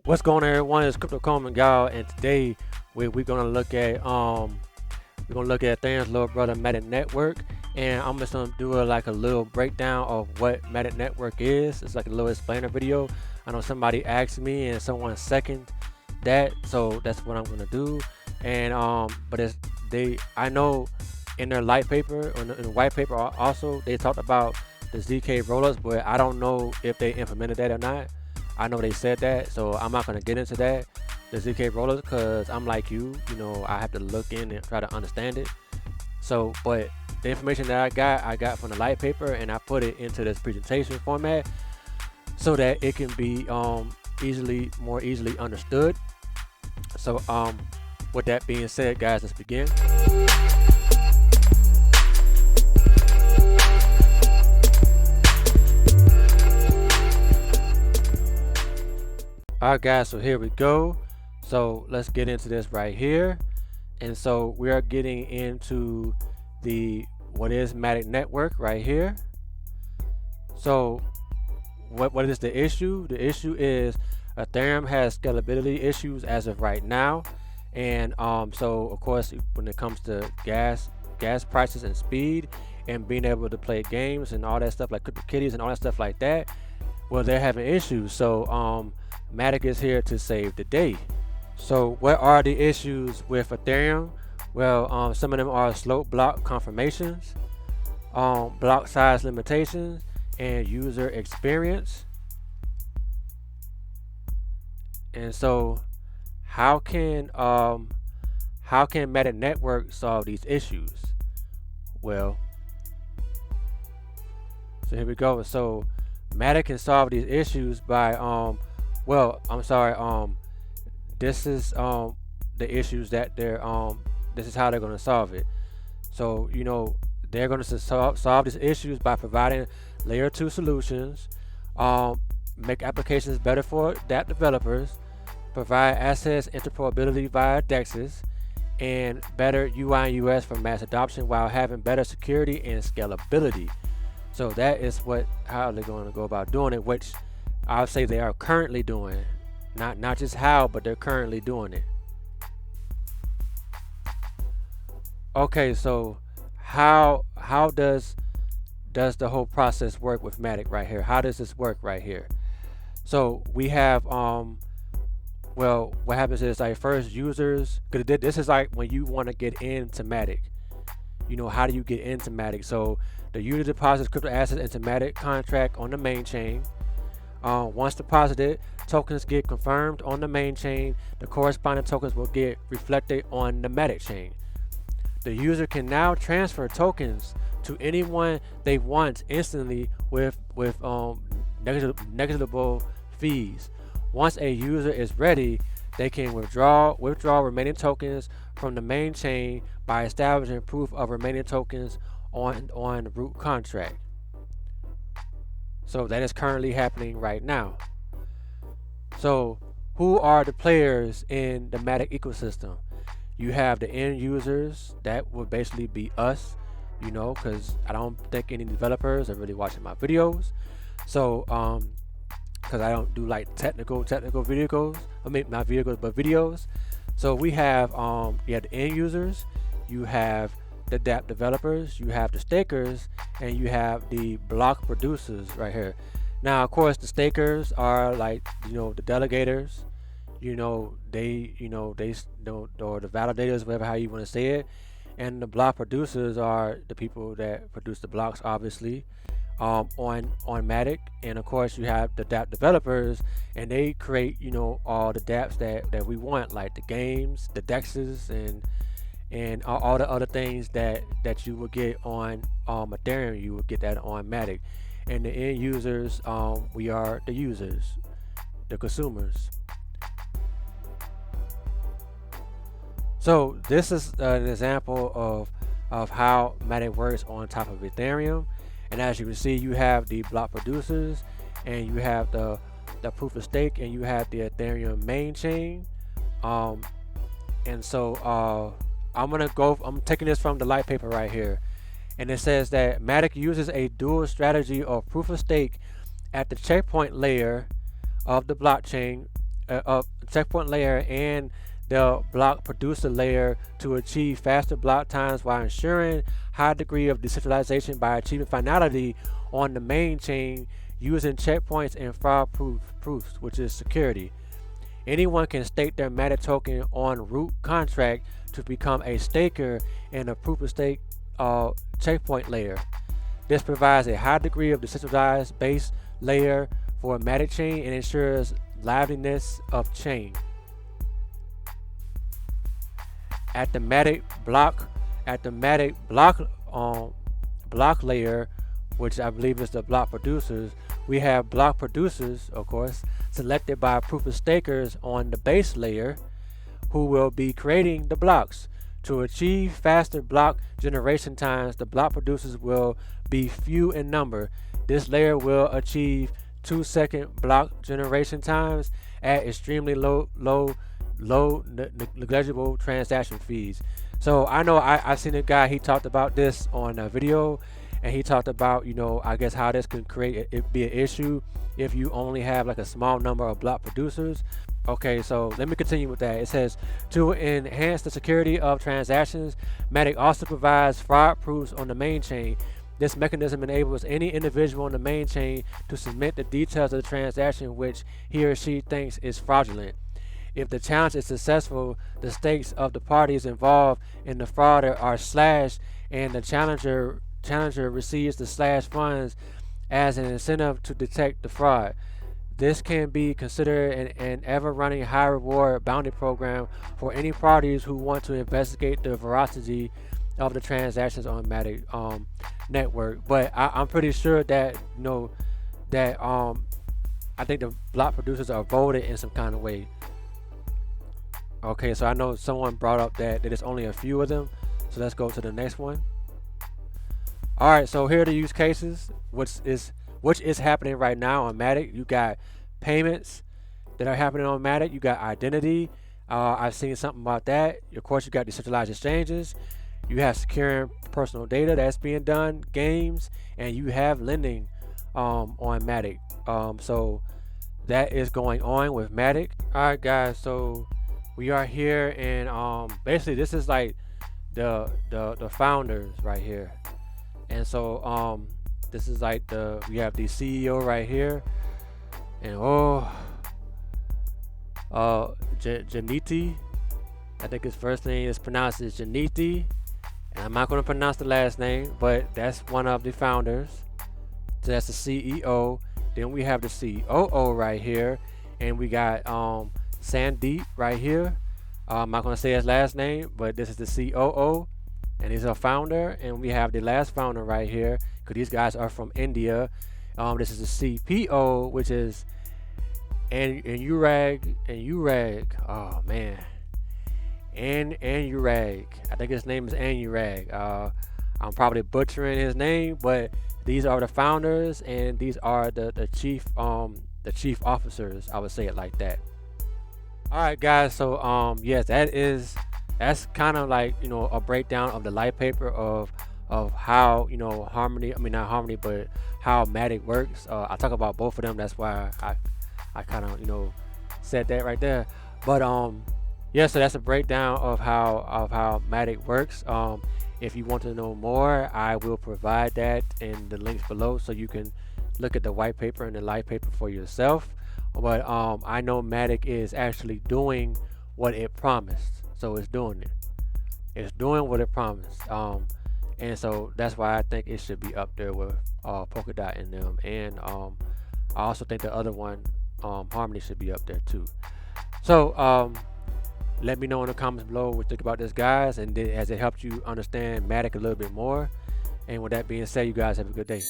What's going on, everyone? It's Crypto Coleman, y'all, and today we're gonna look at Ethereum's little brother Matic Network, and I'm just gonna do a little breakdown of what Matic Network is. It's like a little explainer video. I know somebody asked me and someone seconded that, so that's what I'm gonna do. And but I know in their light paper, in the white paper also, they talked about the ZK rollups, but I don't know if they implemented that or not. I know they said that, so I'm not gonna get into that, the ZK rollers, because I'm like you know, I have to look in and try to understand it. So, but the information that I got from the light paper, and I put it into this presentation format so that it can be more easily understood. So, with that being said, guys, let's begin. Alright guys, so here we go. So let's get into this right here. And so we are getting into what is Matic Network right here. So what is the issue? The issue is Ethereum has scalability issues as of right now. And so of course, when it comes to gas prices and speed and being able to play games and all that stuff like CryptoKitties and all that stuff like that, well, they're having issues. So Matic is here to save the day. So what are the issues with Ethereum? Well, some of them are slope block confirmations, block size limitations, and user experience. And so how can Matic Network solve these issues? Well, so here we go. So Matic can solve these issues by this is the issues that this is how they're going to solve it. So they're going to solve these issues by providing layer 2 solutions, make applications better for app developers, provide assets interoperability via DEXs, and better UI and UX for mass adoption while having better security and scalability. So that is how they're going to go about doing it, which I would say they are currently doing. Not just how, but they're currently doing it. Okay, so how does the whole process work with Matic right here? How does this work right here? So we have well, what happens is like first users, because this is like when you want to get into Matic. How do you get into Matic? So the user deposits crypto assets into Matic contract on the main chain. Once deposited, tokens get confirmed on the main chain. The corresponding tokens will get reflected on the Matic chain. The user can now transfer tokens to anyone they want instantly with negligible fees. Once a user is ready, they can withdraw remaining tokens from the main chain by establishing proof of remaining tokens on the root contract. So that is currently happening right now. So who are the players in the Matic ecosystem? You have the end users. That would basically be us, because I don't think any developers are really watching my videos. So because I don't do like technical videos. I mean, not videos, but videos. So we have you have the end users, you have the dApp developers, you have the stakers, and you have the block producers right here. Now, of course, the stakers are like the delegators, or the validators, whatever how you want to say it, and the block producers are the people that produce the blocks, obviously, on Matic. And of course, you have the dApp developers, and they create all the dApps that we want, like the games, the DEXs, and all the other things that you will get on Ethereum. You will get that on Matic. And the end users, we are the users, the consumers. So this is an example of how Matic works on top of Ethereum. And as you can see, you have the block producers, and you have the proof of stake, and you have the Ethereum main chain. And so I'm taking this from the light paper right here, and it says that Matic uses a dual strategy of proof of stake at the checkpoint layer of the blockchain checkpoint layer and the block producer layer to achieve faster block times while ensuring high degree of decentralization by achieving finality on the main chain using checkpoints and fraud proofs, which is security. Anyone can stake their Matic token on root contract to become a staker in a proof of stake checkpoint layer. This provides a high degree of decentralized base layer for a Matic chain and ensures liveliness of chain. At the Matic block layer, which I believe is the block producers, we have block producers, of course, selected by proof of stakers on the base layer, who will be creating the blocks. To achieve faster block generation times, the block producers will be few in number. This layer will achieve 2-second block generation times at extremely low negligible transaction fees. So I know I've seen a guy, he talked about this on a video, and he talked about, you know, I guess how this can create it be an issue if you only have like a small number of block producers. Okay, so let me continue with that. It says, to enhance the security of transactions, Matic also provides fraud proofs on the main chain. This mechanism enables any individual on the main chain to submit the details of the transaction which he or she thinks is fraudulent. If the challenge is successful, the stakes of the parties involved in the fraud are slashed, and the challenger receives the slashed funds as an incentive to detect the fraud. This can be considered an ever-running high-reward bounty program for any parties who want to investigate the veracity of the transactions on Matic network. But I'm pretty sure that, you know, that I think the block producers are voted in some kind of way. Okay, so I know someone brought up that there's only a few of them. So let's go to the next one. All right, so here are the use cases, which is happening right now on Matic. You got payments that are happening on Matic. You got identity. I've seen something about that. Of course, you got decentralized exchanges. You have securing personal data that's being done, games, and you have lending on Matic. So that is going on with Matic. All right, guys. So we are here, and basically this is like the founders right here. And so this is like we have the CEO right here, and Janiti, I think his first name is pronounced as Janiti, and I'm not going to pronounce the last name, but that's one of the founders. So that's the CEO. Then we have the COO right here, and we got Sandeep right here. I'm not going to say his last name, but this is the COO. And he's a founder, and we have the last founder right here, because these guys are from India. This is the CPO, which is Anurag. Oh man, Anurag. I think his name is Anurag. I'm probably butchering his name, but these are the founders, and these are the chief officers. I would say it like that. All right, guys. So yes, that's kind of like, you know, a breakdown of the light paper of how, you know, Harmony, I mean not Harmony, but how Matic works. I talk about both of them. That's why I kind of, you know, said that right there. But yeah, so that's a breakdown of how Matic works. If you want to know more, I will provide that in the links below, so you can look at the white paper and the light paper for yourself. But I know Matic is actually doing what it promised. So it's doing it. It's doing what it promised. And so that's why I think it should be up there with Polkadot in them. And I also think the other one, Harmony, should be up there too. So let me know in the comments below what you think about this, guys, and has it helped you understand Matic a little bit more. And with that being said, you guys have a good day.